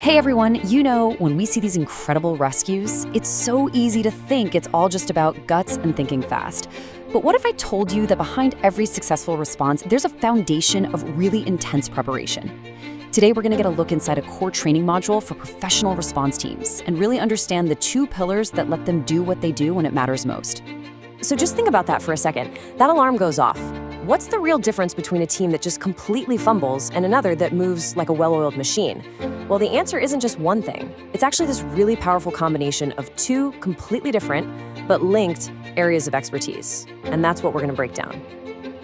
Hey everyone, when we see these incredible rescues, it's so easy to think it's all just about guts and thinking fast. But what if I told you that behind every successful response, there's a foundation of really intense preparation? Today, we're going to get a look inside a core training module for professional response teams and really understand the two pillars that let them do what they do when it matters most. So just think about that for a second. That alarm goes off. What's the real difference between a team that just completely fumbles and another that moves like a well-oiled machine? Well, the answer isn't just one thing. It's actually this really powerful combination of two completely different but linked areas of expertise. And that's what we're going to break down.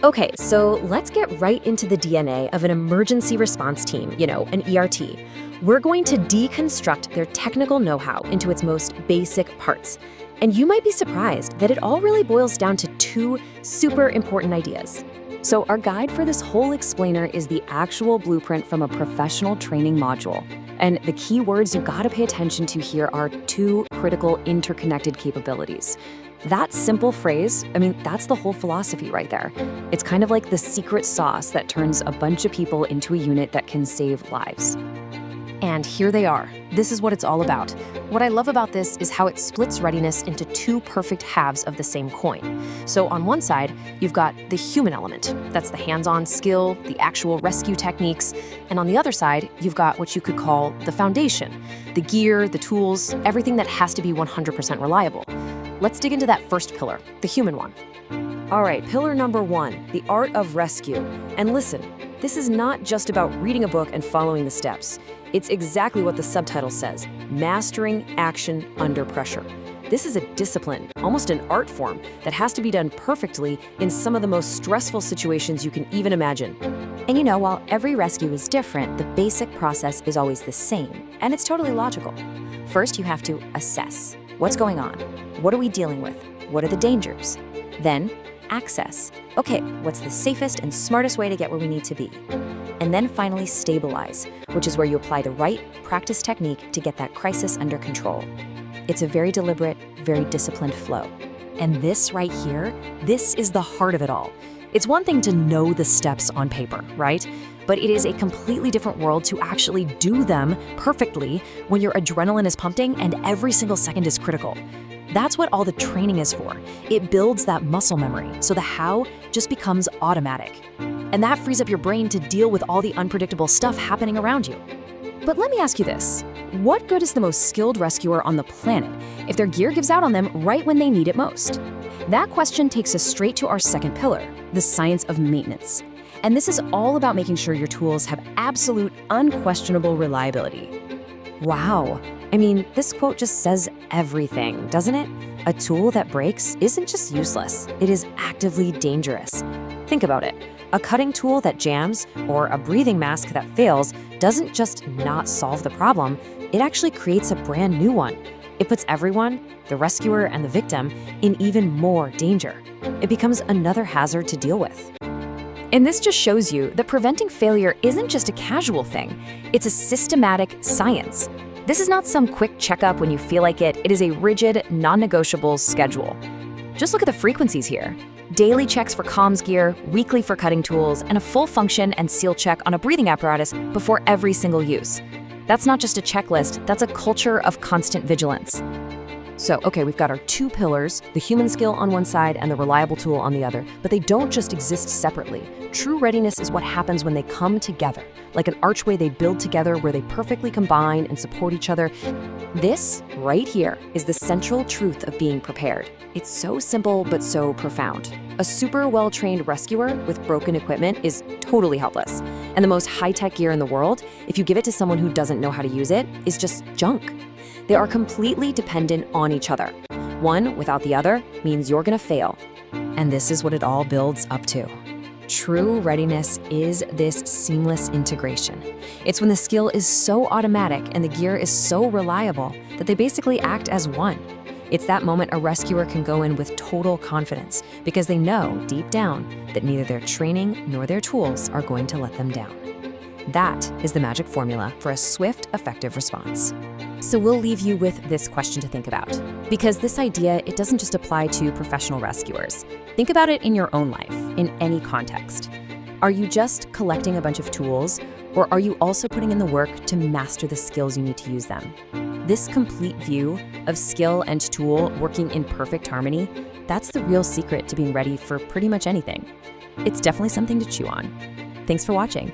Okay, so let's get right into the DNA of an emergency response team, an ERT. We're going to deconstruct their technical know-how into its most basic parts. And you might be surprised that it all really boils down to two super important ideas. So our guide for this whole explainer is the actual blueprint from a professional training module. And the key words you gotta pay attention to here are two critical interconnected capabilities. That simple phrase, that's the whole philosophy right there. It's kind of like the secret sauce that turns a bunch of people into a unit that can save lives. And here they are. This is what it's all about. What I love about this is how it splits readiness into two perfect halves of the same coin. So on one side, you've got the human element. That's the hands-on skill, the actual rescue techniques. And on the other side, you've got what you could call the foundation, the gear, the tools, everything that has to be 100% reliable. Let's dig into that first pillar, the human one. All right, pillar number one, the art of rescue. And listen, this is not just about reading a book and following the steps. It's exactly what the subtitle says, mastering action under pressure. This is a discipline, almost an art form, that has to be done perfectly in some of the most stressful situations you can even imagine. And while every rescue is different, the basic process is always the same, and it's totally logical. First, you have to assess. What's going on? What are we dealing with? What are the dangers? Then, access. Okay, what's the safest and smartest way to get where we need to be? And then finally stabilize, which is where you apply the right practice technique to get that crisis under control. It's a very deliberate, very disciplined flow. And this right here, this is the heart of it all. It's one thing to know the steps on paper, right? But it is a completely different world to actually do them perfectly when your adrenaline is pumping and every single second is critical. That's what all the training is for. It builds that muscle memory, so the how just becomes automatic. And that frees up your brain to deal with all the unpredictable stuff happening around you. But let me ask you this. What good is the most skilled rescuer on the planet if their gear gives out on them right when they need it most? That question takes us straight to our second pillar, the science of maintenance. And this is all about making sure your tools have absolute, unquestionable reliability. Wow. This quote just says everything, doesn't it? A tool that breaks isn't just useless, it is actively dangerous. Think about it. A cutting tool that jams or a breathing mask that fails doesn't just not solve the problem, it actually creates a brand new one. It puts everyone, the rescuer and the victim, in even more danger. It becomes another hazard to deal with. And this just shows you that preventing failure isn't just a casual thing, it's a systematic science. This is not some quick checkup when you feel like it. It is a rigid, non-negotiable schedule. Just look at the frequencies here. Daily checks for comms gear, weekly for cutting tools, and a full function and seal check on a breathing apparatus before every single use. That's not just a checklist, that's a culture of constant vigilance. So, we've got our two pillars, the human skill on one side and the reliable tool on the other, but they don't just exist separately. True readiness is what happens when they come together, like an archway they build together where they perfectly combine and support each other. This, right here, is the central truth of being prepared. It's so simple, but so profound. A super well-trained rescuer with broken equipment is totally helpless. And the most high-tech gear in the world, if you give it to someone who doesn't know how to use it, is just junk. They are completely dependent on each other. One without the other means you're gonna fail. And this is what it all builds up to. True readiness is this seamless integration. It's when the skill is so automatic and the gear is so reliable that they basically act as one. It's that moment a rescuer can go in with total confidence because they know deep down that neither their training nor their tools are going to let them down. That is the magic formula for a swift, effective response. So we'll leave you with this question to think about. Because this idea, it doesn't just apply to professional rescuers. Think about it in your own life, in any context. Are you just collecting a bunch of tools, Or are you also putting in the work to master the skills you need to use them? This complete view of skill and tool working in perfect harmony, that's the real secret to being ready for pretty much anything. It's definitely something to chew on. Thanks for watching.